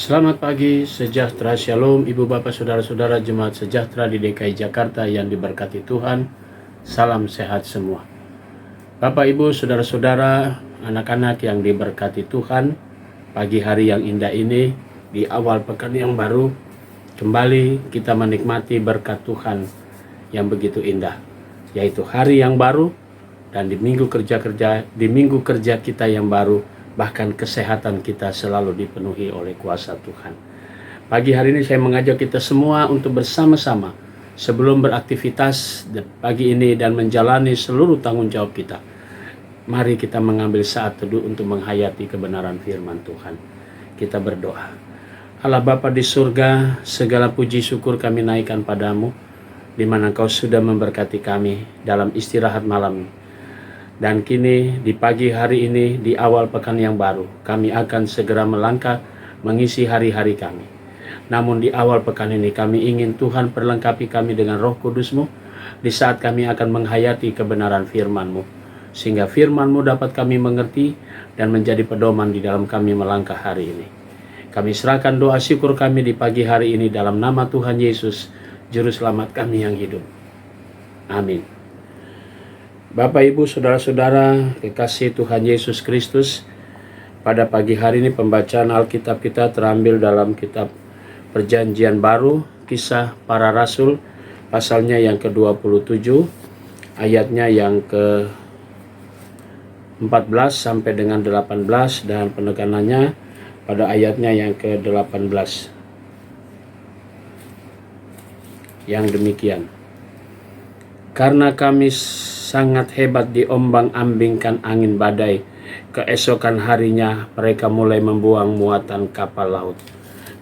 Selamat pagi, sejahtera, shalom, ibu bapak, saudara-saudara jemaat sejahtera di DKI Jakarta yang diberkati Tuhan. Salam sehat semua. Bapak, ibu, saudara-saudara, anak-anak yang diberkati Tuhan, pagi hari yang indah ini, di awal pekan yang baru, kembali kita menikmati berkat Tuhan yang begitu indah, yaitu hari yang baru, dan di minggu kerja kita yang baru, bahkan kesehatan kita selalu dipenuhi oleh kuasa Tuhan. Pagi hari ini saya mengajak kita semua untuk bersama-sama sebelum beraktivitas pagi ini dan menjalani seluruh tanggung jawab kita. Mari kita mengambil saat teduh untuk menghayati kebenaran firman Tuhan. Kita berdoa. Allah Bapa di surga, segala puji syukur kami naikkan padamu, di mana Engkau sudah memberkati kami dalam istirahat malam. Dan kini di pagi hari ini, di awal pekan yang baru, kami akan segera melangkah mengisi hari-hari kami. Namun di awal pekan ini kami ingin Tuhan perlengkapi kami dengan Roh Kudus-Mu di saat kami akan menghayati kebenaran firman-Mu, sehingga firman-Mu dapat kami mengerti dan menjadi pedoman di dalam kami melangkah hari ini. Kami serahkan doa syukur kami di pagi hari ini dalam nama Tuhan Yesus, Juru Selamat kami yang hidup. Amin. Bapak, Ibu, Saudara-saudara, kekasih Tuhan Yesus Kristus, pada pagi hari ini pembacaan Alkitab kita terambil dalam kitab Perjanjian Baru, Kisah Para Rasul, pasalnya yang ke-27, ayatnya yang ke-14 sampai dengan 18, dan penekanannya pada ayatnya yang ke-18. Yang demikian. Karena kami sangat hebat diombang-ambingkan angin badai, keesokan harinya mereka mulai membuang muatan kapal laut.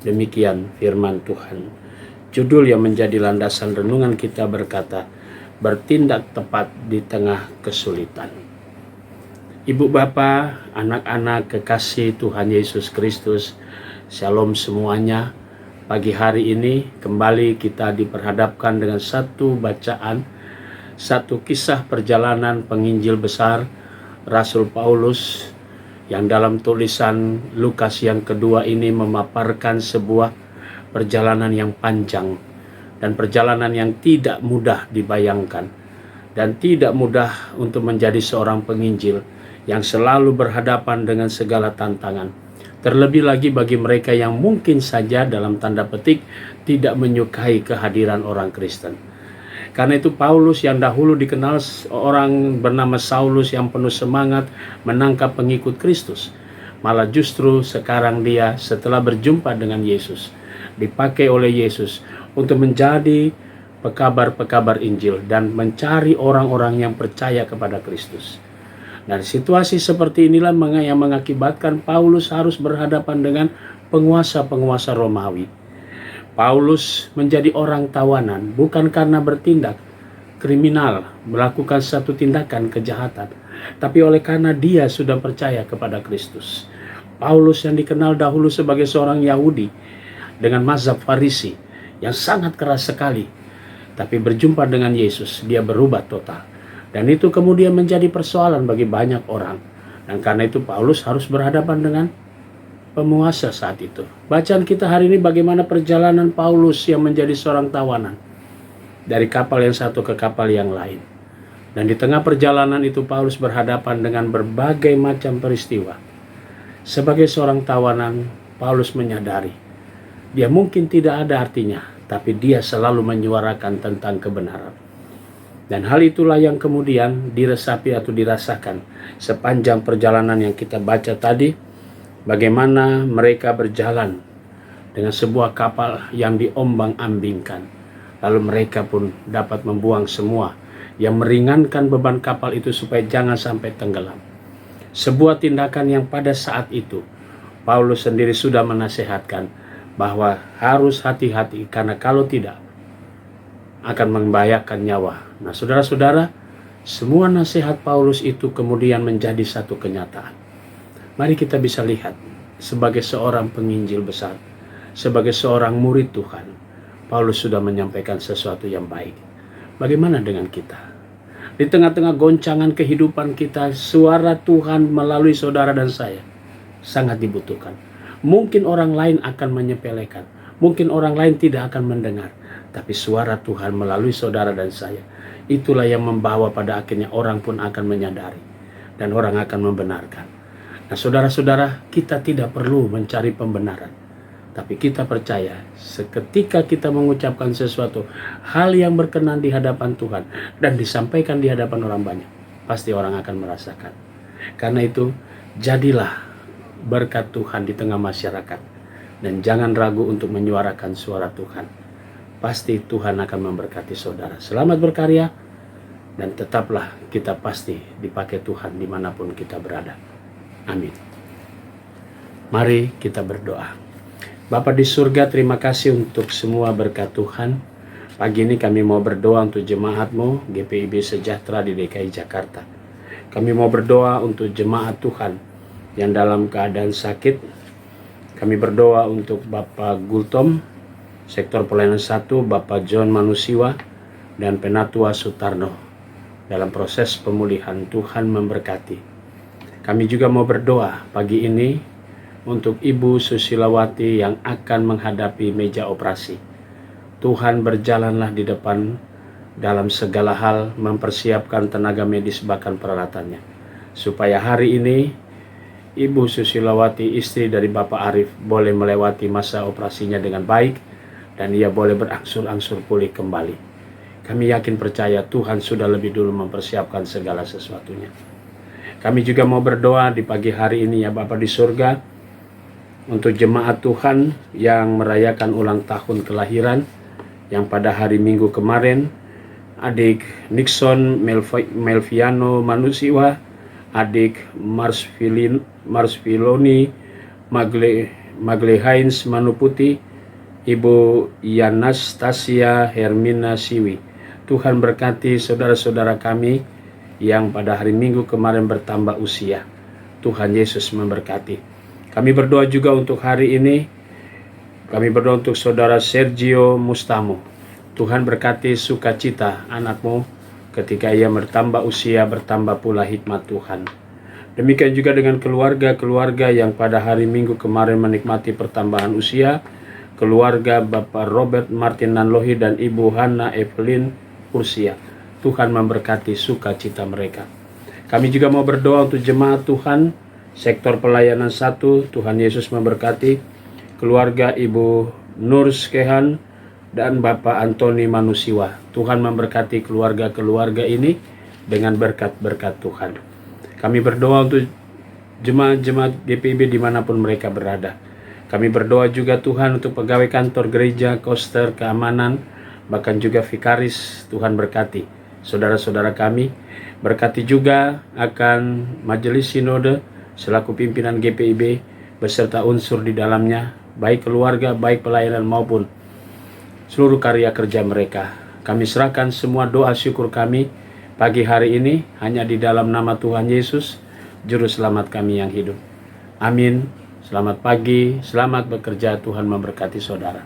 Demikian firman Tuhan. Judul yang menjadi landasan renungan kita berkata, bertindak tepat di tengah kesulitan. Ibu bapa, anak-anak kekasih Tuhan Yesus Kristus, shalom semuanya. Pagi hari ini kembali kita diperhadapkan dengan satu bacaan, satu kisah perjalanan penginjil besar Rasul Paulus yang dalam tulisan Lukas yang kedua ini memaparkan sebuah perjalanan yang panjang dan perjalanan yang tidak mudah dibayangkan dan tidak mudah untuk menjadi seorang penginjil yang selalu berhadapan dengan segala tantangan. Terlebih lagi bagi mereka yang mungkin saja dalam tanda petik tidak menyukai kehadiran orang Kristen. Karena itu Paulus yang dahulu dikenal orang bernama Saulus yang penuh semangat menangkap pengikut Kristus, malah justru sekarang dia setelah berjumpa dengan Yesus, dipakai oleh Yesus untuk menjadi pekabar-pekabar Injil dan mencari orang-orang yang percaya kepada Kristus. Dan situasi seperti inilah yang mengakibatkan Paulus harus berhadapan dengan penguasa-penguasa Romawi. Paulus menjadi orang tawanan bukan karena bertindak kriminal, melakukan satu tindakan kejahatan, tapi oleh karena dia sudah percaya kepada Kristus. Paulus yang dikenal dahulu sebagai seorang Yahudi dengan mazhab Farisi yang sangat keras sekali, tapi berjumpa dengan Yesus, dia berubah total. Dan itu kemudian menjadi persoalan bagi banyak orang. Dan karena itu Paulus harus berhadapan dengan penguasa saat itu. Bacaan kita hari ini bagaimana perjalanan Paulus yang menjadi seorang tawanan dari kapal yang satu ke kapal yang lain. Dan di tengah perjalanan itu Paulus berhadapan dengan berbagai macam peristiwa. Sebagai seorang tawanan, Paulus menyadari dia mungkin tidak ada artinya, tapi dia selalu menyuarakan tentang kebenaran. Dan hal itulah yang kemudian diresapi atau dirasakan sepanjang perjalanan yang kita baca tadi. Bagaimana mereka berjalan dengan sebuah kapal yang diombang-ambingkan. Lalu mereka pun dapat membuang semua yang meringankan beban kapal itu supaya jangan sampai tenggelam. Sebuah tindakan yang pada saat itu Paulus sendiri sudah menasehatkan bahwa harus hati-hati karena kalau tidak akan membahayakan nyawa. Nah, saudara-saudara, semua nasihat Paulus itu kemudian menjadi satu kenyataan. Mari kita bisa lihat sebagai seorang penginjil besar, sebagai seorang murid Tuhan, Paulus sudah menyampaikan sesuatu yang baik. Bagaimana dengan kita? Di tengah-tengah goncangan kehidupan kita, suara Tuhan melalui saudara dan saya sangat dibutuhkan. Mungkin orang lain akan menyepelekan, mungkin orang lain tidak akan mendengar, tapi suara Tuhan melalui saudara dan saya, itulah yang membawa pada akhirnya orang pun akan menyadari dan orang akan membenarkan. Nah saudara-saudara, kita tidak perlu mencari pembenaran, tapi kita percaya seketika kita mengucapkan sesuatu hal yang berkenan di hadapan Tuhan dan disampaikan di hadapan orang banyak, pasti orang akan merasakan. Karena itu jadilah berkat Tuhan di tengah masyarakat, dan jangan ragu untuk menyuarakan suara Tuhan. Pasti Tuhan akan memberkati saudara. Selamat berkarya, dan tetaplah kita pasti dipakai Tuhan dimanapun kita berada. Amin. Mari kita berdoa. Bapa di surga, terima kasih untuk semua berkat Tuhan. Pagi ini kami mau berdoa untuk jemaat-Mu GPIB Sejahtera di DKI Jakarta. Kami mau berdoa untuk jemaat Tuhan yang dalam keadaan sakit. Kami berdoa untuk Bapak Gultom, Sektor Pelayanan 1, Bapak John Manusiwa, dan Penatua Sutarno. Dalam proses pemulihan, Tuhan memberkati. Kami juga mau berdoa pagi ini untuk Ibu Susilawati yang akan menghadapi meja operasi. Tuhan berjalanlah di depan dalam segala hal, mempersiapkan tenaga medis bahkan peralatannya, supaya hari ini Ibu Susilawati, istri dari Bapak Arif, boleh melewati masa operasinya dengan baik dan ia boleh berangsur-angsur pulih kembali. Kami yakin percaya Tuhan sudah lebih dulu mempersiapkan segala sesuatunya. Kami juga mau berdoa di pagi hari ini ya Bapa di surga, untuk jemaat Tuhan yang merayakan ulang tahun kelahiran, yang pada hari Minggu kemarin adik Nixon Melviano Manusiwa, adik Marsfiloni Magle Heinz Manuputi, Ibu Yanastasia Hermina Siwi. Tuhan berkati saudara-saudara kami yang pada hari Minggu kemarin bertambah usia. Tuhan Yesus memberkati. Kami berdoa juga untuk hari ini. Kami berdoa untuk saudara Sergio Mustamo. Tuhan berkati sukacita anakmu ketika ia bertambah usia, bertambah pula hikmat Tuhan. Demikian juga dengan keluarga-keluarga yang pada hari Minggu kemarin menikmati pertambahan usia, keluarga Bapak Robert Martin Nanlohi dan Ibu Hana Evelyn Ursia. Tuhan memberkati sukacita mereka. Kami juga mau berdoa untuk jemaat Tuhan, sektor pelayanan 1, Tuhan Yesus memberkati, keluarga Ibu Nur Skehan dan Bapak Antoni Manusiwa. Tuhan memberkati keluarga-keluarga ini dengan berkat-berkat Tuhan. Kami berdoa untuk jemaat-jemaat GPIB dimanapun mereka berada. Kami berdoa juga Tuhan untuk pegawai kantor gereja, koster, keamanan, bahkan juga vikaris. Tuhan berkati saudara-saudara kami. Berkati juga akan majelis sinode selaku pimpinan GPIB beserta unsur di dalamnya, baik keluarga, baik pelayanan maupun seluruh karya kerja mereka. Kami serahkan semua doa syukur kami pagi hari ini hanya di dalam nama Tuhan Yesus, Juru Selamat kami yang hidup. Amin. Selamat pagi, selamat bekerja, Tuhan memberkati saudara.